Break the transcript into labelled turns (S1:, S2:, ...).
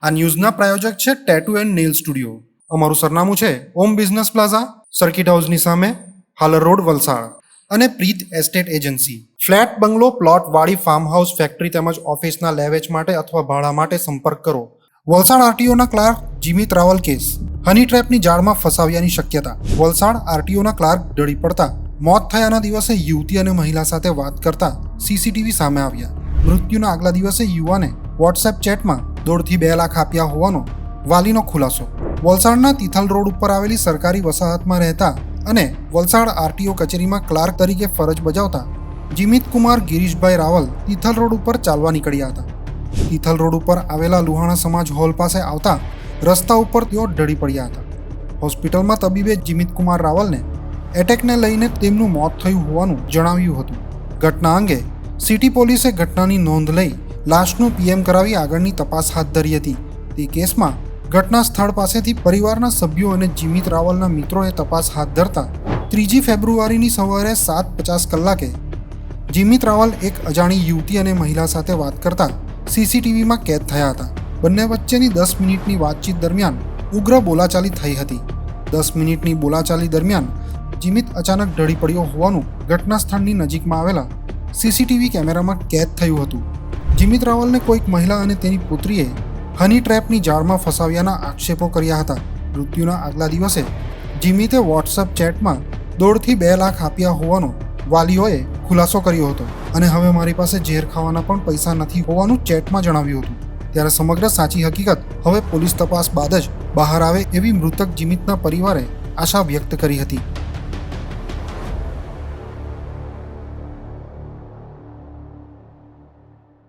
S1: આ ન્યૂઝના પ્રાયોજક છે tattoo and nail studio. અમારું સરનામું છે ઓમ બિઝનેસ પ્લાઝા, સર્કિટ હાઉસની સામે, હાલર રોડ, વલસાડ. અને Preet estate agency. Flat, bungalow, plot, વાડી, ફાર્મ હાઉસ, ફેક્ટરી તેમજ ઓફિસના લેવેચ માટે અથવા ભાડા માટે સંપર્ક કરો. વલસાડ આરટીઓના clerk Jimit Raval case. Honey ટ્રેપની જાળમાં ફસાવ્યાની શક્યતા. વલસાડ આરટીઓના ક્લાર્ક ઢળી પડતા મોત થયાના દિવસે યુવતી અને મહિલા સાથે વાત કરતા સીસીટીવી સામે આવ્યા. મૃત્યુના આગલા દિવસે યુવાને વોટ્સએપ ચેટમાં 1.5 થી 2 લાખ આપ્યા હોવાનો વાલીનો ખુલાસો. વલસાડના તિથલ રોડ ઉપર આવેલી સરકારી વસાહતમાં રહેતા અને વલસાડ આરટીઓ કચેરીમાં ક્લાર્ક તરીકે ફરજ બજાવતા જીમિત કુમાર ગિરીશભાઈ રાવલ તિથલ રોડ ઉપર ચાલવા નીકળ્યા હતા. તિથલ રોડ ઉપર આવેલા લુહાણા સમાજ હોલ પાસે આવતા રસ્તા ઉપર તેઓ ઢળી પડ્યા હતા. હોસ્પિટલમાં તબીબે જીમિત કુમાર રાવલને એટેકને લઈને તેમનું મોત થયું હોવાનું જણાવ્યું હતું. ઘટના અંગે સિટી પોલીસે ઘટનાની નોંધ લઈ લાશનું પીએમ કરાવી આગળની તપાસ હાથ ધરી હતી. તે કેસમાં ઘટના સ્થળ પાસેથી પરિવારના સભ્યો અને જીમિત રાવલના મિત્રોએ તપાસ હાથ ધરતા 3 ફેબ્રુઆરીની સવારે 7:50 કલાકે જીમિત રાવલ એક અજાણી યુવતી અને મહિલા સાથે વાત કરતા સીસીટીવીમાં કેદ થયા હતા. બંને વચ્ચેની 10 મિનિટની વાતચીત દરમિયાન ઉગ્ર બોલાચાલી થઈ હતી. 10 મિનિટની બોલાચાલી દરમિયાન જીમિત અચાનક ઢળી પડ્યો હોવાનું ઘટના સ્થળની નજીકમાં આવેલા સીસીટીવી કેમેરામાં કેદ થયું હતું. જીમિત રાવલને કોઈક મહિલા અને તેની પુત્રીએ હની ટ્રેપની જાળમાં ફસાવ્યાના આક્ષેપો કર્યા હતા. મૃત્યુના આગલા દિવસે જીમિતે વોટ્સએપ ચેટમાં 1.5 થી 2 લાખ આપ્યા હોવાનો વાલીઓએ ખુલાસો કર્યો હતો અને હવે મારી પાસે ઝેર ખાવાના પણ પૈસા નથી હોવાનું ચેટમાં જણાવ્યું હતું. ત્યારે સમગ્ર સાચી હકીકત હવે પોલીસ તપાસ બાદ જ બહાર આવે એવી મૃતક જીમિતના પરિવારે આશા વ્યક્ત કરી હતી.